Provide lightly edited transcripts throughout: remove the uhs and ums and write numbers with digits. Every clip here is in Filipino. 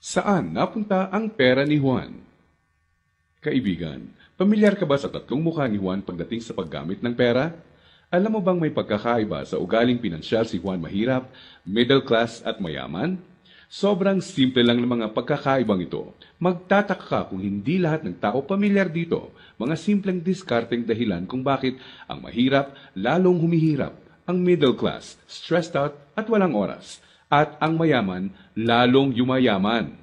Saan napunta ang pera ni Juan? Kaibigan, pamilyar ka ba sa tatlong mukha ni Juan pagdating sa paggamit ng pera? Alam mo bang may pagkakaiba sa ugaling pinansyal si Juan mahirap, middle class at mayaman? Sobrang simple lang ng mga pagkakaibang ito. Magtataka ka kung hindi lahat ng tao pamilyar dito. Mga simpleng diskarteng dahilan kung bakit ang mahirap lalong humihirap, ang middle class stressed out at walang oras, at ang mayaman lalong yumayaman.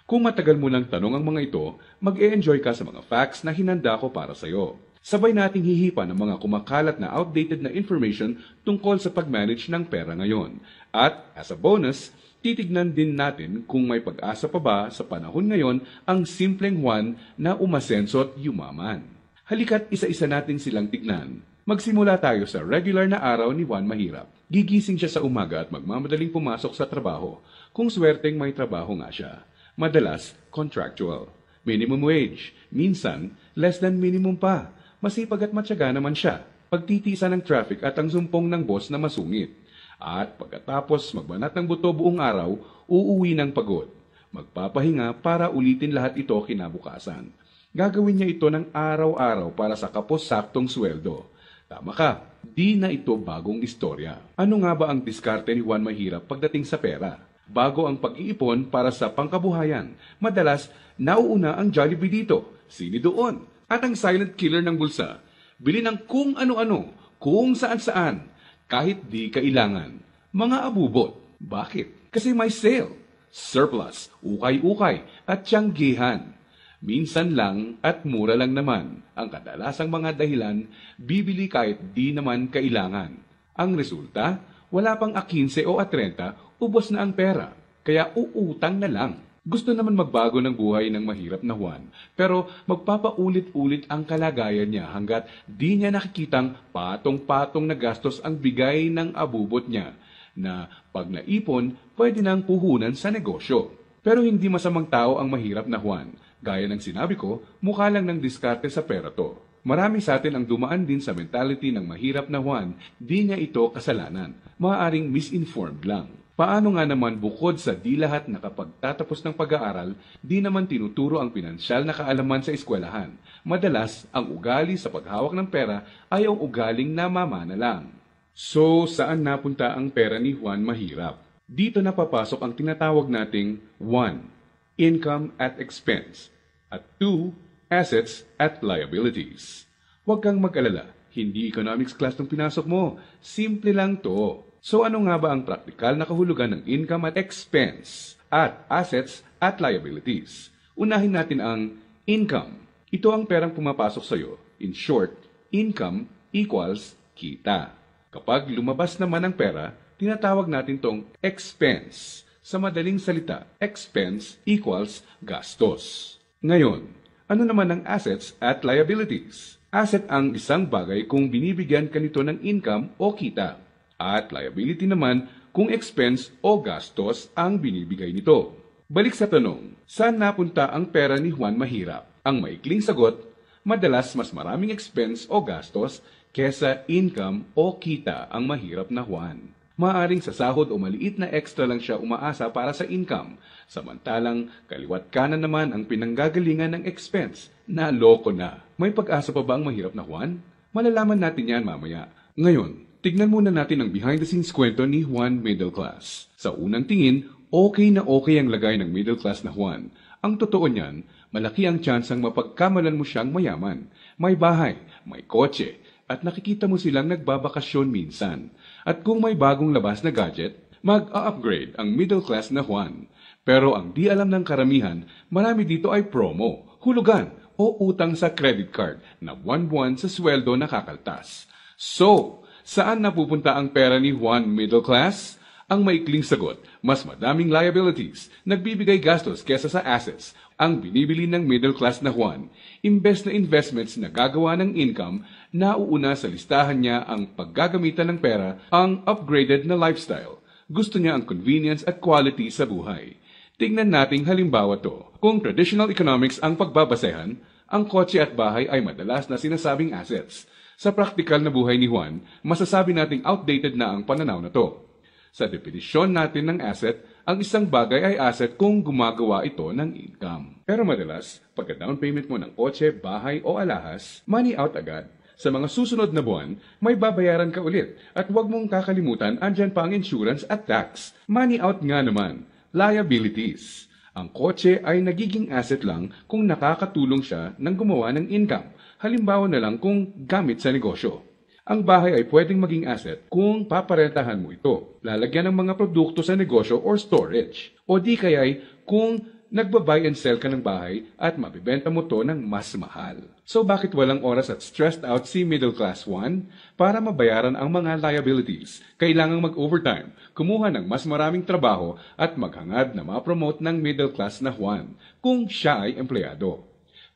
Kung matagal mo lang tanong ang mga ito, mag-e-enjoy ka sa mga facts na hinanda ko para sa iyo. Sabay nating hihipa ng mga kumakalat na outdated na information tungkol sa pag-manage ng pera ngayon. At as a bonus, titignan din natin kung may pag-asa pa ba sa panahon ngayon ang simpleng Juan na umasenso at yumaman. Halika't isa-isa natin silang tignan. Magsimula tayo sa regular na araw ni Juan Mahirap. Gigising siya sa umaga at magmamadaling pumasok sa trabaho, kung swerteng may trabaho nga siya. Madalas, contractual. Minimum wage. Minsan, less than minimum pa. Masipag at matyaga naman siya. Pagtitiisa ng traffic at ang sumpong ng boss na masungit. At pagkatapos magbanat ng buto buong araw, uuwi ng pagod. Magpapahinga para ulitin lahat ito kinabukasan. Gagawin niya ito ng araw-araw para sa kapos-saktong sweldo. Tama ka, di na ito bagong istorya. Ano nga ba ang diskarte ni Juan Mahirap pagdating sa pera? Bago ang pag-iipon para sa pangkabuhayan, madalas nauuna ang Jollibee dito, sini doon, at ang silent killer ng bulsa. Bili ng kung ano-ano, kung saan-saan, kahit di kailangan. Mga abubot. Bakit? Kasi may sale, surplus, ukay-ukay, at tiyanggihan. Minsan lang at mura lang naman. Ang kadalasang mga dahilan, bibili kahit di naman kailangan. Ang resulta, wala pang 15 o 30, ubos na ang pera. Kaya uutang na lang. Gusto naman magbago ng buhay ng mahirap na Juan, pero magpapaulit-ulit ang kalagayan niya hanggat di niya nakikitang patong-patong na gastos ang bigay ng abubot niya, na pag naipon, pwede nang puhunan sa negosyo. Pero hindi masamang tao ang mahirap na Juan. Gaya ng sinabi ko, mukha lang ng diskarte sa pera to. Marami sa atin ang dumaan din sa mentality ng mahirap na Juan, di niya ito kasalanan. Maaaring misinformed lang. Paano nga naman bukod sa di lahat nakapagtatapos ng pag-aaral, di naman tinuturo ang pinansyal na kaalaman sa eskwelahan. Madalas, ang ugali sa paghawak ng pera ay ang ugaling namamana lang. So, saan napunta ang pera ni Juan Mahirap? Dito na papasok ang tinatawag nating 1. Income at expense, at 2. Assets at liabilities. Huwag kang mag-alala, hindi economics class ng pinasok mo. Simple lang to. So ano nga ba ang praktikal na kahulugan ng income at expense at assets at liabilities? Unahin natin ang income. Ito ang perang pumapasok sa iyo. In short, income equals kita. Kapag lumabas naman ang pera, tinatawag natin tong expense. Sa madaling salita, expense equals gastos. Ngayon, ano naman ang assets at liabilities? Asset ang isang bagay kung binibigyan ka nito ng income o kita. At liability naman kung expense o gastos ang binibigay nito. Balik sa tanong, saan napunta ang pera ni Juan Mahirap? Ang maikling sagot, madalas mas maraming expense o gastos kesa income o kita ang mahirap na Juan. Maaring sa sahod o maliit na extra lang siya umaasa para sa income, samantalang kaliwat kanan naman ang pinanggagalingan ng expense. Naloko na. May pag-asa pa ba ang mahirap na Juan? Malalaman natin yan mamaya. Ngayon, tignan muna natin ang behind-the-scenes kwento ni Juan Middle Class. Sa unang tingin, okay na okay ang lagay ng middle class na Juan. Ang totoo niyan, malaki ang tsansang mapagkamalan mo siyang mayaman. May bahay, may kotse, at nakikita mo silang nagbabakasyon minsan. At kung may bagong labas na gadget, mag-a-upgrade ang middle class na Juan. Pero ang di alam ng karamihan, marami dito ay promo, hulugan, o utang sa credit card na buwan-buwan sa sweldo nakakaltas. So, saan napupunta ang pera ni Juan Middle Class? Ang maikling sagot, mas madaming liabilities, nagbibigay gastos kesa sa assets, ang binibili ng middle class na Juan. Imbes na investments na gagawa ng income, nauuna sa listahan niya ang paggagamitan ng pera, ang upgraded na lifestyle. Gusto niya ang convenience at quality sa buhay. Tingnan nating halimbawa to. Kung traditional economics ang pagbabasehan, ang kotse at bahay ay madalas na sinasabing assets. Sa praktikal na buhay ni Juan, masasabi nating outdated na ang pananaw na to. Sa definisyon natin ng asset, Ang isang bagay ay asset kung gumagawa ito ng income. Pero madalas, pagka down payment mo ng kotse, bahay o alahas, money out agad. Sa mga susunod na buwan, may babayaran ka ulit. At huwag mong kakalimutan, andyan pa ang insurance at tax. Money out nga naman. Liabilities. Ang kotse ay nagiging asset lang kung nakakatulong siya ng gumawa ng income. Halimbawa na lang kung gamit sa negosyo. Ang bahay ay pwedeng maging asset kung paparentahan mo ito. Lalagyan ng mga produkto sa negosyo or storage. O di kaya'y kung nagba-buy and sell ka ng bahay at mabibenta mo to ng mas mahal. So bakit walang oras at stressed out si Middle Class 1? Para mabayaran ang mga liabilities, kailangang mag-overtime, kumuha ng mas maraming trabaho at maghangad na ma-promote ng middle class na Juan kung siya ay empleyado.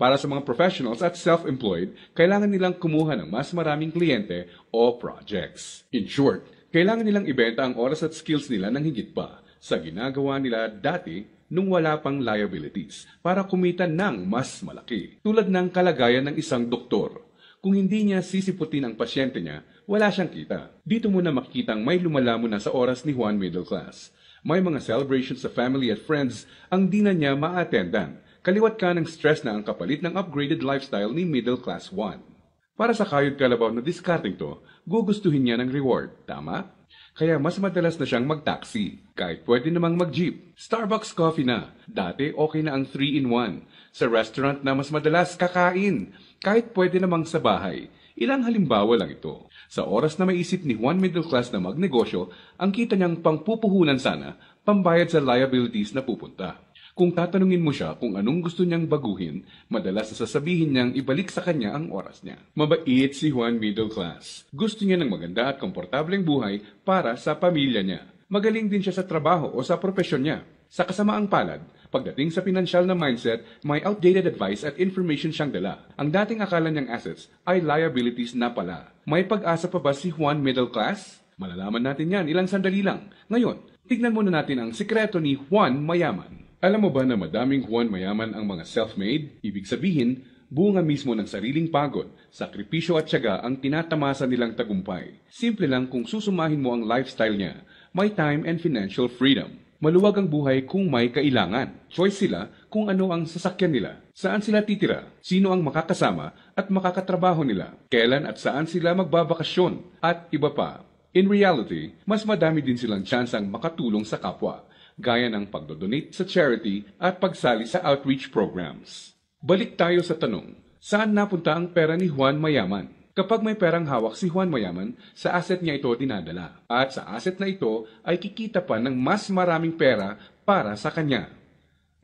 Para sa mga professionals at self-employed, kailangan nilang kumuha ng mas maraming kliyente o projects. In short, kailangan nilang ibenta ang oras at skills nila ng higit pa sa ginagawa nila dati nung wala pang liabilities para kumita ng mas malaki. Tulad ng kalagayan ng isang doktor. Kung hindi niya sisiputin ang pasyente niya, wala siyang kita. Dito mo na makikitang may lumalamon na sa oras ni Juan Middle Class. May mga celebrations sa family at friends ang di na niya ma-attendan. Kaliwat ka ng stress na ang kapalit ng upgraded lifestyle ni Middle Class 1. Para sa kayod kalabaw na discarding to, gugustuhin niya ng reward, tama? Kaya mas madalas na siyang mag-taxi, kahit pwede namang mag-jeep. Starbucks coffee na, dati okay na ang 3-in-1. Sa restaurant na mas madalas kakain, kahit pwede namang sa bahay. Ilang halimbawa lang ito. Sa oras na maisip ni Juan Middle Class na magnegosyo, ang kita niyang pangpupuhunan sana, pambayad sa liabilities na pupunta. Kung tatanungin mo siya kung anong gusto niyang baguhin, madalas sasabihin niyang ibalik sa kanya ang oras niya. Mabait si Juan Middle Class. Gusto niya ng maganda at komportableng buhay para sa pamilya niya. Magaling din siya sa trabaho o sa propesyon niya. Sa kasamaang palad, pagdating sa pinansyal na mindset, may outdated advice at information siyang dala. Ang dating akala niyang assets ay liabilities na pala. May pag-asa pa ba si Juan Middle Class? Malalaman natin yan ilang sandali lang. Ngayon, tignan muna natin ang sikreto ni Juan Mayaman. Alam mo ba na madaming Juan Mayaman ang mga self-made? Ibig sabihin, bunga mismo ng sariling pagod, sakripisyo at tiyaga ang tinatamasa nilang tagumpay. Simple lang kung susumahin mo ang lifestyle niya, may time and financial freedom. Maluwag ang buhay kung may kailangan. Choice sila kung ano ang sasakyan nila, saan sila titira, sino ang makakasama at makakatrabaho nila, kailan at saan sila magbabakasyon, at iba pa. In reality, mas madami din silang tsansang makatulong sa kapwa, gaya ng pagdodonate sa charity at pagsali sa outreach programs. Balik tayo sa tanong, saan napunta ang pera ni Juan Mayaman? Kapag may perang hawak si Juan Mayaman, sa asset niya ito dinadala. At sa asset na ito ay kikita pa ng mas maraming pera para sa kanya.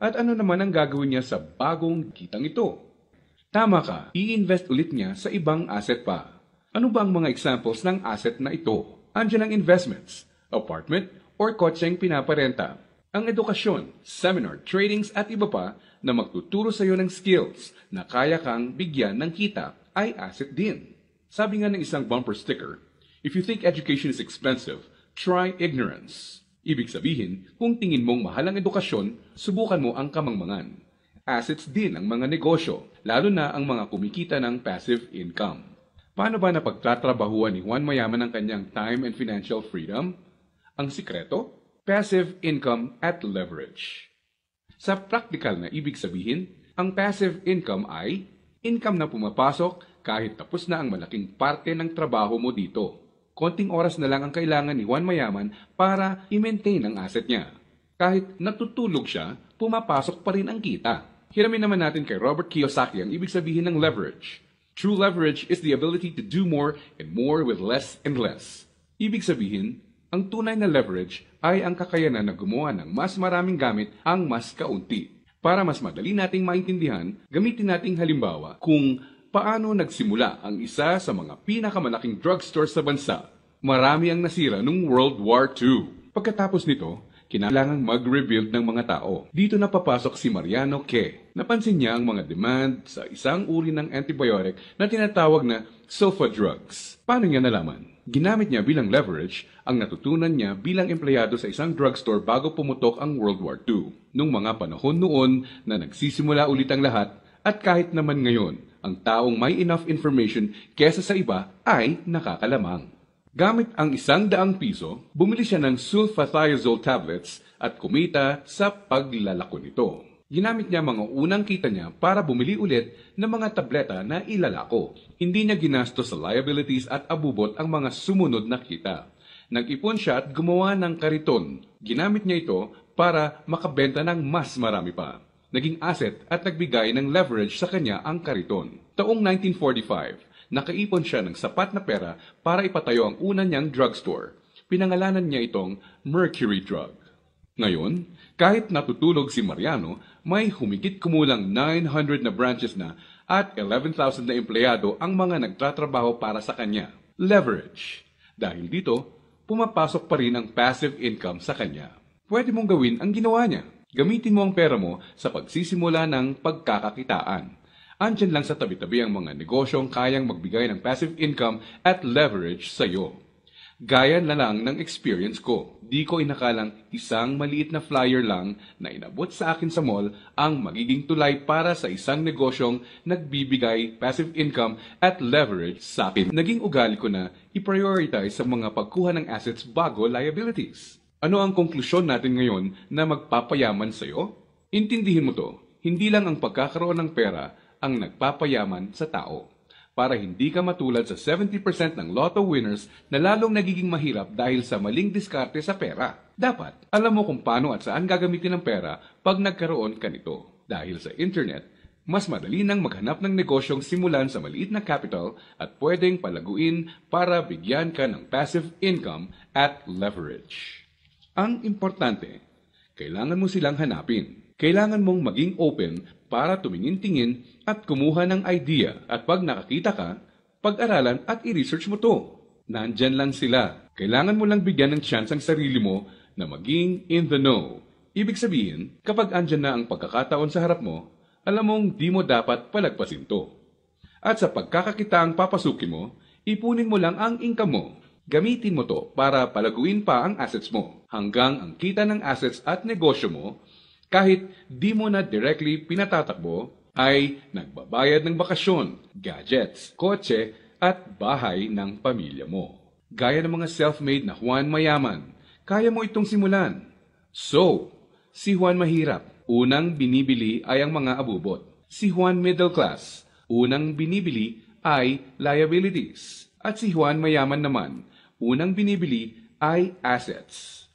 At ano naman ang gagawin niya sa bagong kitang ito? Tama ka, i-invest ulit niya sa ibang asset pa. Ano ba ang mga examples ng asset na ito? Andiyan ang investments, apartment, or kotseng pinaparenta. Ang edukasyon, seminar, tradings at iba pa na magtuturo sa iyo ng skills na kaya kang bigyan ng kita ay asset din. Sabi nga ng isang bumper sticker, if you think education is expensive, try ignorance. Ibig sabihin, kung tingin mong mahal ang edukasyon, subukan mo ang kamangmangan. Assets din ang mga negosyo, lalo na ang mga kumikita ng passive income. Paano ba napagtatrabahuan ni Juan Mayaman ang kanyang time and financial freedom? Ang sikreto? Passive income at leverage. Sa practical na ibig sabihin, ang passive income ay income na pumapasok kahit tapos na ang malaking parte ng trabaho mo dito. Konting oras na lang ang kailangan ni Juan Mayaman para i-maintain ang asset niya. Kahit natutulog siya, pumapasok pa rin ang kita. Hiramin naman natin kay Robert Kiyosaki ang ibig sabihin ng leverage. True leverage is the ability to do more and more with less and less. Ibig sabihin, ang tunay na leverage ay ang kakayanan na gumawa ng mas maraming gamit ang mas kaunti. Para mas madali nating maintindihan, gamitin nating halimbawa kung paano nagsimula ang isa sa mga pinakamalaking drugstore sa bansa. Marami ang nasira noong World War II. Pagkatapos nito, kinailangang mag-rebuild ng mga tao. Dito na papasok si Mariano K. Napansin niya ang mga demand sa isang uri ng antibiotic na tinatawag na sulfa drugs. Paano niya nalaman? Ginamit niya bilang leverage ang natutunan niya bilang empleyado sa isang drugstore bago pumutok ang World War II. Nung mga panahon noon na nagsisimula ulit ang lahat at kahit naman ngayon, ang taong may enough information kesa sa iba ay nakakalamang. Gamit ang ₱100, bumili siya ng sulfathiazole tablets at kumita sa paglalako nito. Ginamit niya mga unang kita niya para bumili ulit ng mga tableta na ilalako. Hindi niya ginastos sa liabilities at abubot ang mga sumunod na kita. Nag-ipon siya at gumawa ng kariton. Ginamit niya ito para makabenta ng mas marami pa. Naging asset at nagbigay ng leverage sa kanya ang kariton. Taong 1945, nakaipon siya ng sapat na pera para ipatayo ang una niyang drugstore. Pinangalanan niya itong Mercury Drug. Ngayon, kahit natutulog si Mariano, may humigit kumulang 900 na branches na at 11,000 na empleyado ang mga nagtatrabaho para sa kanya. Leverage. Dahil dito, pumapasok pa rin ang passive income sa kanya. Pwede mong gawin ang ginawa niya. Gamitin mo ang pera mo sa pagsisimula ng pagkakakitaan. Andyan lang sa tabi-tabi ang mga negosyong kayang magbigay ng passive income at leverage sa iyo. Gaya na lang ng experience ko. Di ko inakalang isang maliit na flyer lang na inabot sa akin sa mall ang magiging tulay para sa isang negosyong nagbibigay passive income at leverage sa akin. Naging ugali ko na i-prioritize sa mga pagkuha ng assets bago liabilities. Ano ang konklusyon natin ngayon na magpapayaman sa iyo? Intindihin mo to, hindi lang ang pagkakaroon ng pera ang nagpapayaman sa tao. Para hindi ka matulad sa 70% ng lotto winners na lalong nagiging mahirap dahil sa maling diskarte sa pera. Dapat, alam mo kung paano at saan gagamitin ang pera pag nagkaroon ka nito. Dahil sa internet, mas madali nang maghanap ng negosyong simulan sa maliit na capital at pwedeng palaguin para bigyan ka ng passive income at leverage. Ang importante, kailangan mo silang hanapin. Kailangan mong maging open para tumingin-tingin at kumuha ng idea at pag nakakita ka, pag-aralan at i-research mo to. Nandyan lang sila. Kailangan mo lang bigyan ng chance ang sarili mo na maging in the know. Ibig sabihin, kapag andyan na ang pagkakataon sa harap mo, alam mong di mo dapat palagpasin to. At sa pagkakakitaang papasukin mo, ipunin mo lang ang income mo. Gamitin mo to para palaguin pa ang assets mo hanggang ang kita ng assets at negosyo mo kahit di mo na directly pinatatakbo ay nagbabayad ng bakasyon, gadgets, kotse at bahay ng pamilya mo. Gaya ng mga self-made na Juan Mayaman, kaya mo itong simulan. So, si Juan Mahirap, unang binibili ay ang mga abubot. Si Juan Middle Class, unang binibili ay liabilities. At si Juan Mayaman naman, unang binibili ay assets.